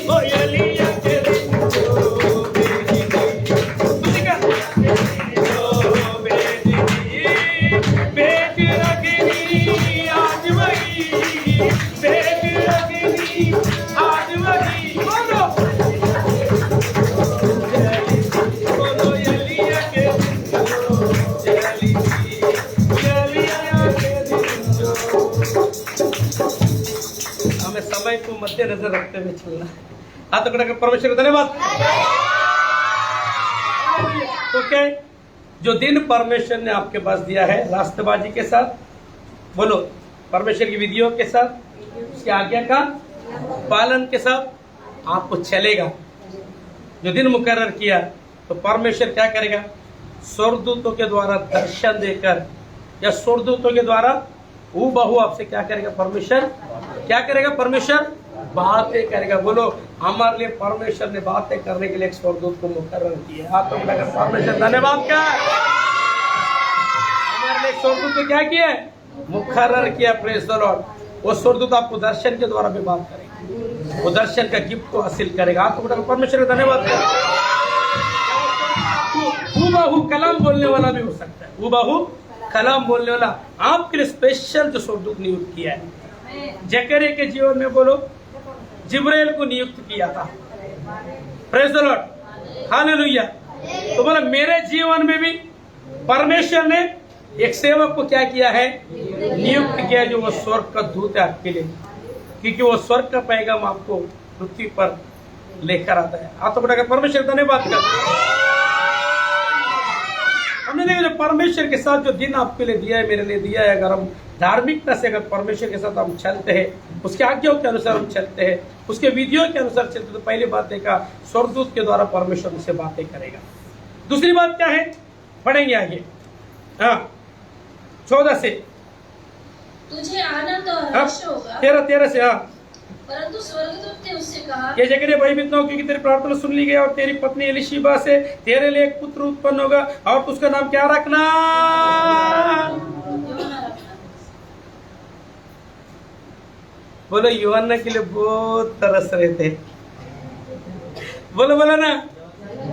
ओ एलिया के दिन जो बेटी बेटी अग्नि आज वही, बेटी अग्नि आज वही, बोलो बोलो एलिया के दिन जो जली थी, एलिया के दिन जो। हमें समय को मद्देनजर रखते हुए चलना है। हाथ पकड़कर परमेश्वर को धन्यवाद। ओके, जो दिन परमेश्वर ने आपके पास दिया है रास्तबाजी के साथ, बोलो परमेश्वर की विधियों के साथ, उसकी आज्ञा का पालन के साथ आपको चलेगा। जो दिन मुकर्रर किया तो परमेश्वर क्या करेगा? स्वर्गदूतों के द्वारा दर्शन देकर या स्वर्गदूतों के द्वारा हूबहू आपसे क्या करेगा? परमेश्वर क्या करेगा? परमेश्वर बातें करेगा। बोलो, हमारे लिए परमेश्वर ने बातें करने के लिए एक स्वर्गदूत को मुकर्रर किया। आप लोग परमेश्वर धन्यवाद क्या हमारे लिए स्वर्गदूत को क्या किया? मुकर्रर किया। Praise the Lord. वो स्वर्गदूत आपको दर्शन के द्वारा भी बात करेगा, वो दर्शन का गिफ्ट को हासिल करेगा। आप लोग परमेश्वर का धन्यवाद क्या। हूबहू कलाम बोलने वाला भी हो सकता है, हूबहू कलाम बोलने वाला आपके लिए स्पेशल जो स्वर्गदूत नियुक्त किया है। जकरिया के जीवन में बोलो जिब्राइल को नियुक्त किया था। Praise the Lord, hallelujah. तो बोला मेरे जीवन में भी परमेश्वर ने एक सेवक को क्या किया है? नियुक्त किया, जो वो स्वर्ग का दूत है आपके लिए, क्योंकि वो स्वर्ग का पैगाम आपको पृथ्वी पर लेकर आता है। आप तो बताकर परमेश्वर धन्यवाद करते। हमने देखा जो परमेश्वर के साथ जो दिन आपके लिए दिया है, मेरे लिए दिया है, अगर हम धार्मिकता से अगर परमेश्वर के साथ हम चलते हैं, उसके आज्ञाओं के अनुसार हम चलते हैं, उसके विधियों के अनुसार चलते हैं, तो पहली बात देखा स्वर्गदूत के द्वारा परमेश्वर उससे बातें करेगा। दूसरी बात क्या है? पढ़ेंगे आगे। हाँ 14 से। तुझे आनंद और हर्ष होगा। 13 से। हाँ, परंतु स्वर्गदूत ने उससे कहा, ये जकरिया भयभीत न हो, क्योंकि तेरी प्रार्थना सुन ली गई और तेरी पत्नी एलीशिबा से तेरे लिए एक पुत्र उत्पन्न होगा और उसका नाम क्या रखना? बोलो यूहन्ना के लिए बहुत तरस रहे थे। बोलो बोलो ना,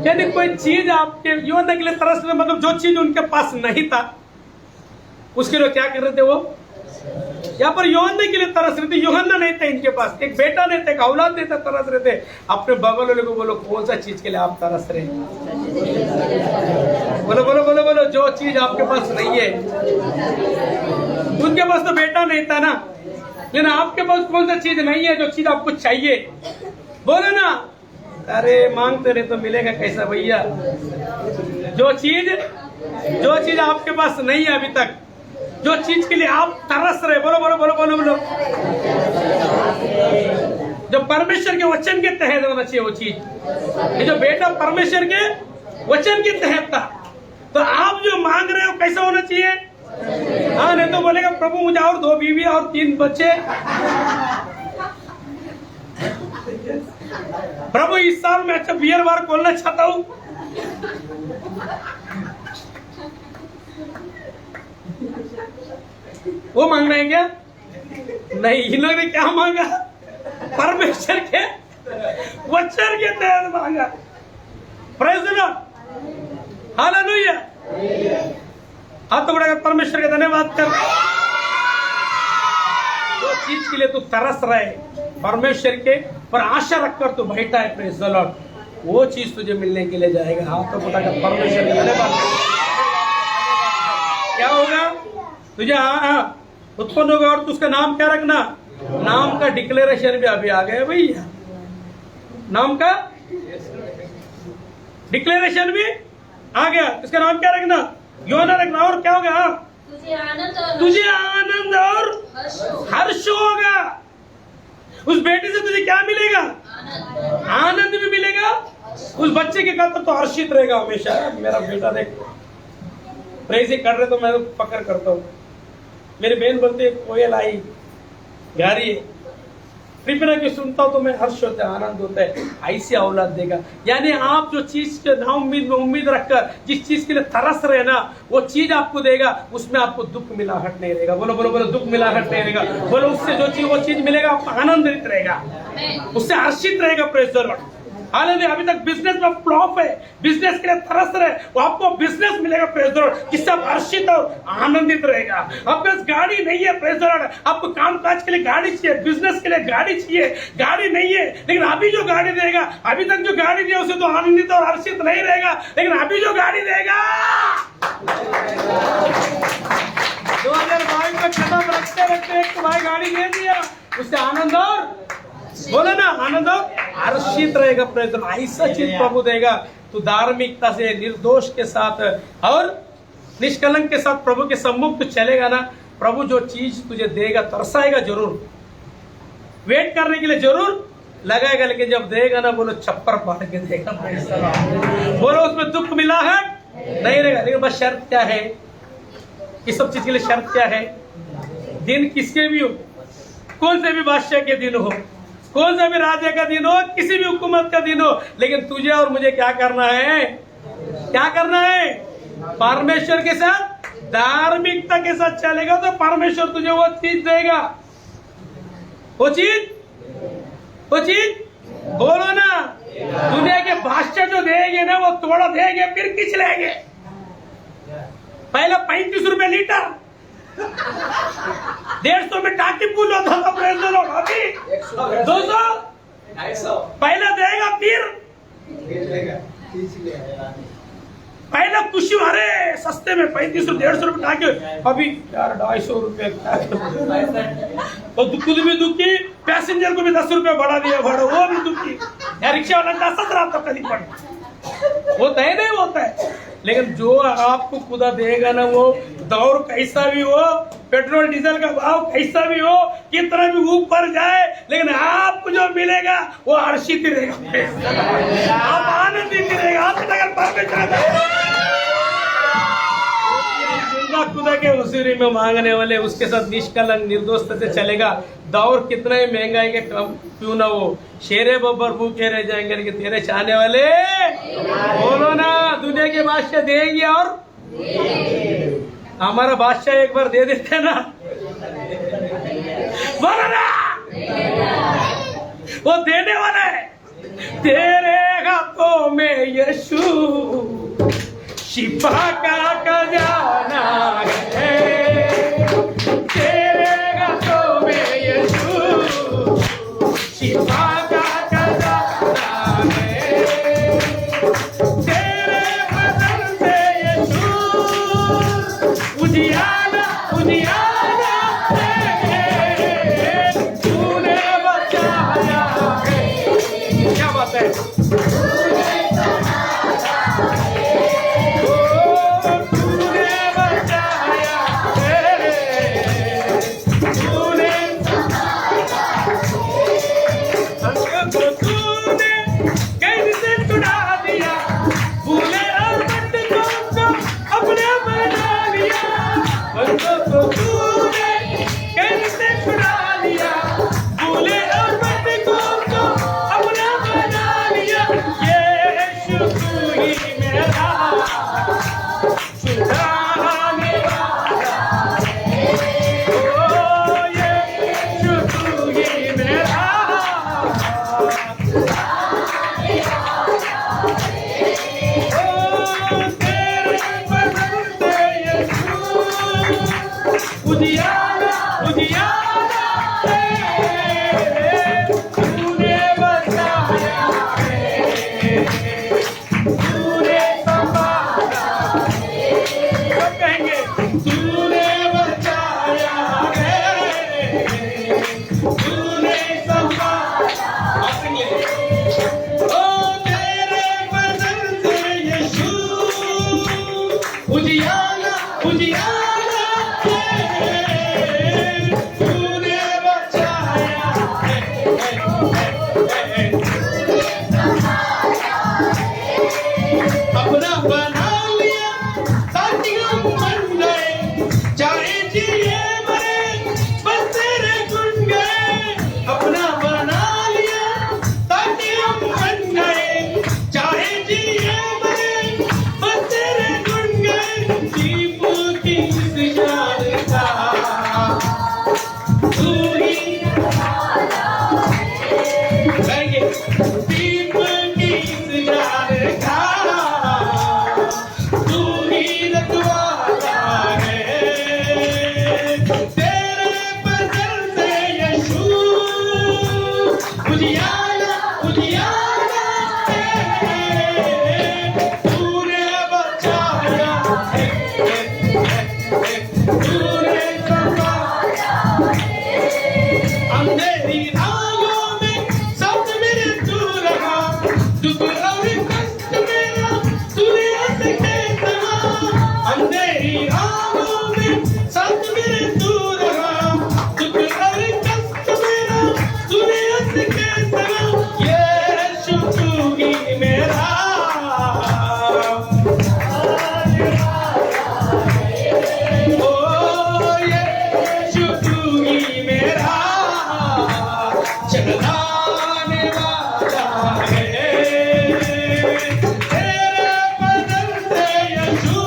यानी कोई चीज आपके यूहन्ना के लिए तरस रहे, मतलब जो चीज उनके पास नहीं था उसके लिए क्या कर रहे थे? वो यहाँ पर यूहन्ना के लिए तरस रहे थे। यूहन्ना नहीं था इनके पास, एक बेटा नहीं था, एक औलाद नहीं था, तरस रहे थे। अपने बगल वाले को बोलो कौन सा चीज के लिए आप तरस रहे हैं? बोलो बोलो बोलो बोलो, जो चीज आपके पास नहीं है। उनके पास तो बेटा नहीं था ना, लेकिन आपके पास कौन सा चीज नहीं है जो चीज आपको चाहिए? बोलो ना। अरे मांगते रहे तो मिलेगा कैसा भैया? जो चीज आपके पास नहीं है अभी तक, जो चीज के लिए आप तरस रहे, बोलो बोलो बोलो बोलो बोलो, जो परमेश्वर के वचन के तहत होना चाहिए वो चीज। ये जो बेटा परमेश्वर के वचन के तहत था, तो आप जो मांग रहे हो कैसा होना चाहिए? हाँ, नहीं तो बोलेगा प्रभु मुझे और 2 बीवी और 3 बच्चे। प्रभु इस साल मैं अच्छा बियर बार खोलना चाहता हूँ। वो मांग रहे हैं क्या? नहीं, इन लोगों ने क्या मांगा? परमेश्वर के वचन के तहत मांगा। Praise the Lord, hallelujah. हाथ पकड़कर परमेश्वर का धन्यवाद कर। जो चीज के लिए तू तरस रहे परमेश्वर के पर आशा रखकर तू बैठा है, प्रेज़ द लॉर्ड, वो चीज तुझे मिलने के लिए जाएगा। हाथ पकड़कर परमेश्वर का धन्यवाद। क्या होगा? तुझे उत्पन्न होगा और तू उसका नाम क्या रखना? नाम का डिक्लेरेशन भी अभी आ गया भैया, नाम का डिक्लेरेशन भी आ गया। इसका नाम क्या रखना? योना रखना। और क्या होगा? तुझे आनंद और हर्ष होगा। उस बेटे से तुझे क्या मिलेगा? आनंद भी मिलेगा। उस बच्चे के खातर तो हर्षित रहेगा हमेशा। मेरा बेटा देख प्रेज कर रहे तो मैं तो पकड़ करता हूँ। मेरी बहन बोलते कोयल आई गारी कृपया की सुनता हूँ तो मैं हर्ष होता है, आनंद होता है। ऐसी औलाद देगा। यानी आप जो चीज के ना उम्मीद में उम्मीद रखकर जिस चीज के लिए तरस रहे ना, वो चीज आपको देगा, उसमें आपको दुख मिलाहट नहीं रहेगा। बोलो बोलो बोलो, दुख मिलाहट नहीं रहेगा। बोलो उससे जो चीज वो चीज मिलेगा आपको आनंदित रहेगा, उससे हर्षित रहेगा। Praise the Lord. हालेलुया। अभी तक बिजनेस में फ्लॉप है, बिजनेस के लिए तरस रहे, वो आपको बिजनेस मिलेगा। Praise the Lord. जिससे आप हर्षित और आनंदित रहेगा। आपके पास गाड़ी नहीं है, प्रेज द लॉर्ड, आपको काम काज के लिए गाड़ी चाहिए, बिजनेस के लिए गाड़ी चाहिए, गाड़ी नहीं है, लेकिन अभी जो गाड़ी देगा, अभी तक जो गाड़ी दिया उसे तो आनंदित और हर्षित नहीं रहेगा, लेकिन अभी जो गाड़ी देगा 2022 में कदम रखते रखते एक तुम्हारी गाड़ी दे दिया, उससे आनंद और बोला ना, आनंद और हर्षित रहेगा। प्रयत्न ऐसा चीज प्रभु देगा। तू धार्मिकता से निर्दोष के साथ और निष्कलंक के साथ प्रभु के सम्मुख तू चलेगा ना, प्रभु जो चीज तुझे देगा तरसाएगा जरूर, वेट करने के लिए जरूर लगाएगा, लेकिन जब देगा ना बोलो छप्पर फाड़ के देगा। बोलो उसमें दुख मिला है नहीं रहेगा। लेकिन बस शर्त क्या है? इस सब चीज के लिए शर्त क्या है? दिन किसके भी हो, कौन से भी बादशाह के दिन हो, कौन सा भी राजा का दिन हो, किसी भी हुकूमत का दिन हो, लेकिन तुझे और मुझे क्या करना है? क्या करना है? परमेश्वर के साथ धार्मिकता के साथ चलेगा तो परमेश्वर तुझे वो चीज देगा। वो चीज बोलो ना। दुनिया के बादशाह जो देंगे ना वो थोड़ा देंगे फिर खींच लेंगे। पहले 35 रुपए लीटर 150 में टाकी फुल होता था। Praise the Lord. अभी 200 पहले देगा फिर पहले खुशी अरे सस्ते में 35 150 रुपए टाके, अभी यार 250 रुपए। और खुद भी दुखी, पैसेंजर को भी 10 रुपए बढ़ा दिया, वो भी दुखी। यार रिक्शा वाला 10 रात तक कभी पड़ होता है नहीं होता है। लेकिन जो आपको खुदा देगा ना, वो दौर कैसा भी हो, पेट्रोल डीजल का भाव कैसा भी हो, कितना भी ऊपर जाए, लेकिन आपको जो मिलेगा वो हर्षित ही रहेगा, आप आनंदित ही रहेगा। आप अगर परमेश्वर खुदा के उसूरी में मांगने वाले उसके साथ निष्कलंक निर्दोष से चलेगा। दौर कितना ही महंगाई के क्यों ना हो, शेरे बब्बर भूखे रह जाएंगे, लेकिन तेरे चाहने वाले बोलो ना, दुनिया के बादशाह देंगे। और हमारा बादशाह एक बार दे देते ना, बोलो ना, वो देने वाला है। तेरे हाथों में यीशु शिफा का खजाना है, तेरे हाथों में यीशु शिफा का खजाना है, तेरे बदन से यीशु उजियारा उजियारा है, तूने बचाया है। क्या बात है? तूने बचाया गाएंगे दीप की सितार का तू ही रखवाला है तेरे बदल से यीशु उजियाला उजियाला है तूने बचाया है तूने संभाला अंधेरी राहों में साथ मेरे तू रहा दुख और कष्ट मेरा तूने हंस के सहा अंधेरी राहों में साथ मेरे तू रहा दुख और कष्ट मेरा तूने हंस के सहा यीशु तू ही मेरा ओ यीशु तू ही मेरा चलाने वाला है तेरे बदल से यीशु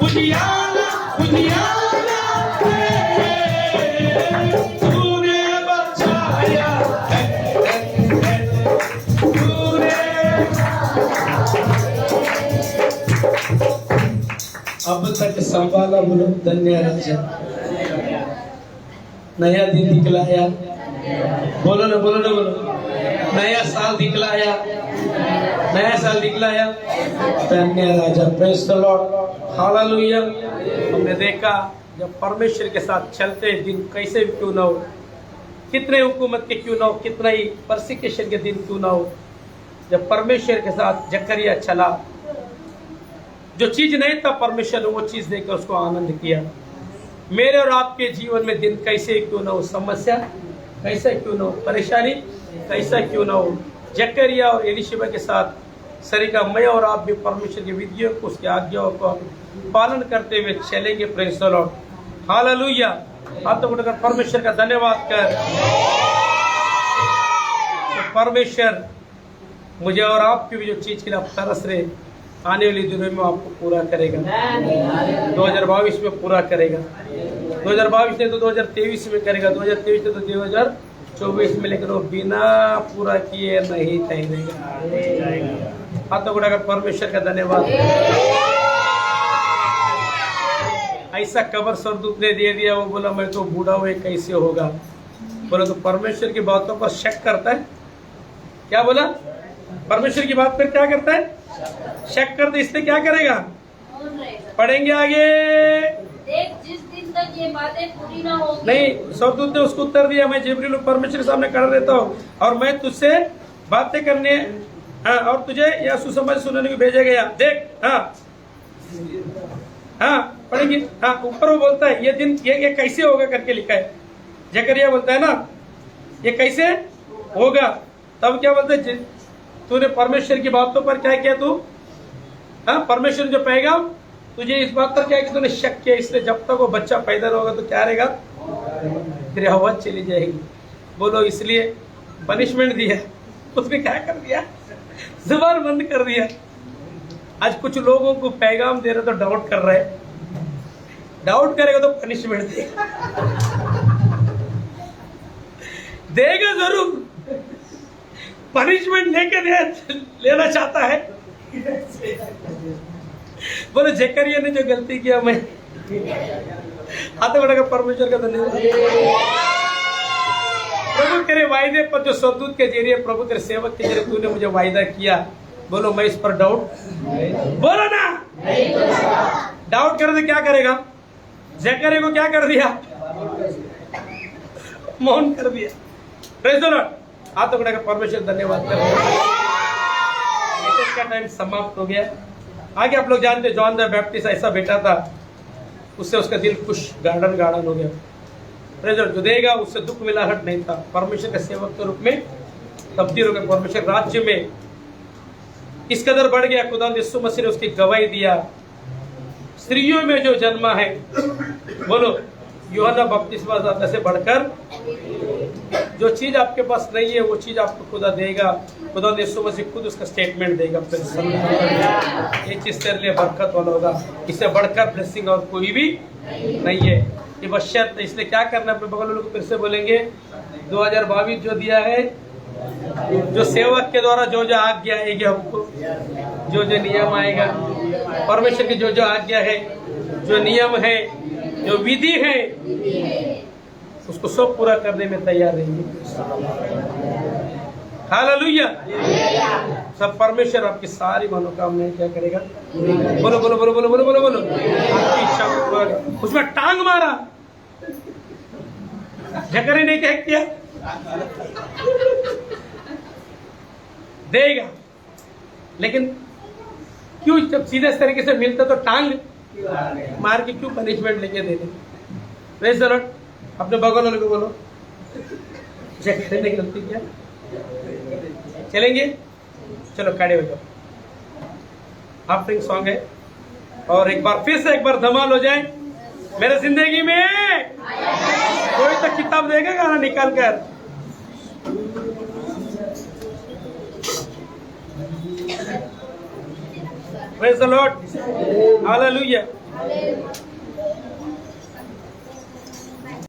उजियाला उजियाला है तूने बचाया है तूने अब तक संभाला बोलो धन्य राजा नया दिन दिखलाया बोलो ना बोलो नया साल दिखलाया धन्य राजा प्रेज द लॉर्ड हालेलुया हमने देखा जब परमेश्वर के साथ चलते दिन कैसे भी क्यों ना हो कितने हुकूमत के क्यों ना हो कितना ही परसिक्यूशन के दिन क्यों ना हो जब परमेश्वर के साथ जकरिया चला जो चीज नहीं था परमेश्वर ने वो चीज देकर उसको आनंद किया मेरे और आपके जीवन में दिन कैसे क्यों ना हो समस्या कैसा क्यों ना हो परेशानी कैसा क्यों ना हो जकरिया और एलीशिबा के साथ सरीका मैं और आप भी परमेश्वर की विधियों को उसकी आज्ञाओं को पालन करते हुए चलेंगे प्रेज़ द लॉर्ड हालेलुया हाथों को उठाकर परमेश्वर का धन्यवाद कर तो परमेश्वर मुझे और आपकी भी जो चीज के लिए आप तरस रहे आने वाली दिनों में आपको पूरा करेगा 2022 में पूरा करेगा 2022 नहीं तो 2023 में करेगा 2023 नहीं तो 2024 में लेकिन वो बिना पूरा किए नहीं ठहरेगा हाथों को उठाकर परमेश्वर का धन्यवाद ऐसा कबर सरदूत ने दे दिया वो बोला मैं तो बूढ़ा हुए कैसे होगा बोला तो परमेश्वर की बातों पर शक करता है क्या बोला परमेश्वर की बात पर क्या करता है शक करते इससे क्या करेगा पढ़ेंगे आगे देख जिस दिन तक ये बातें पूरी ना होगी नहीं सरदूत ने उसको उत्तर दिया मैं जिब्रील परमेश्वर के सामने खड़ा रहता हूँ और मैं तुझसे बातें करने और तुझे यह सुसमाचार सुनाने को भेजा गया देख हाँ पढ़ेंगे हाँ ऊपर वो बोलता है ये दिन ये कैसे होगा करके लिखा है जकरिया बोलता है ना ये कैसे होगा तब क्या बोलते है तूने परमेश्वर की बातों पर क्या किया तू हाँ परमेश्वर जो पैगाम तुझे इस बात पर क्या कि तूने शक किया इसलिए जब तक वो बच्चा पैदा होगा तो क्या रहेगा तेरी हवा चली जाएगी बोलो इसलिए पनिशमेंट दिया उसने क्या कर दिया जुबान बंद कर दिया आज कुछ लोगों को पैगाम दे रहे तो डाउट कर रहे डाउट करेगा तो पनिशमेंट देगा जरूर पनिशमेंट लेके लेना चाहता है बोले जकरिया ने जो गलती किया मैं हाथों बढ़ाकर परमेश्वर का धन्यवाद प्रभु तेरे वायदे पर जो सरदूत के जरिए प्रभु तेरे सेवक के जरिए तूने मुझे वायदा किया बोलो मैं इस पर डाउट बोलो ना डाउट करे तो क्या करेगा जकरिया को क्या कर दिया मौन कर दिया प्रेज़ द लॉर्ड हाथों बढ़ाकर परमेश्वर धन्यवाद कर का टाइम समाप्त हो गया आगे आप लोग जानते जॉन द बैप्टिस्ट ऐसा बेटा था उससे उसका दिल खुश गार्डन हो गया प्रेज़ द लॉर्ड जो देगा उससे दुख मिलाहट नहीं था परमेश्वर के सेवक के रूप में तब्दील हो गया परमेश्वर राज्य में इस कदर बढ़ गया खुदा यीशु मसीह ने उसकी गवाही दिया स्त्रियों में जो जन्मा है बोलो यूहन्ना बपतिस्मा से बढ़कर जो चीज आपके पास नहीं है वो चीज आपको खुदा देगा खुदा यीशु मसीह खुद उसका स्टेटमेंट देगा ये चीज तेरे लिए बरकत वाला होगा इससे बढ़कर ब्लेसिंग और कोई भी नहीं है ये बशर्त, इसलिए क्या करना है, अपने बगल वालों को फिर से बोलेंगे 2022 जो दिया है, जो सेवक के द्वारा जो जो आज्ञा आएगी हमको, जो जो नियम आएगा, परमेश्वर की जो जो आज्ञा है, जो नियम है, जो विधि है, उसको सब पूरा करने में तैयार रहेंगे। हालेलुया। सब परमेश्वर आपकी सारी मनोकामनाएं क्या करेगा? बोलो बोलो बोलो बोलो बोलो बोलो बोलो। आपकी इच्छा को पूरा करेगा। उसमें टांग मारा, जकरे ने क्या किया? देगा, लेकिन क्यों जब सीधे इस तरीके से मिलता तो टांग मार के क्यों पनिशमेंट लेके दे दे? Praise the Lord. अपने बगल वाले को बोलो, जकरे ने गलती किया। चलेंगे, चलो खड़े हो जाओ। ऑफरिंग सॉन्ग है, और एक बार फिर से एक बार धमाल हो जाए। मेरे जिंदगी में कोई तो किताब देगा गाना निकाल कर। Praise the Lord, hallelujah.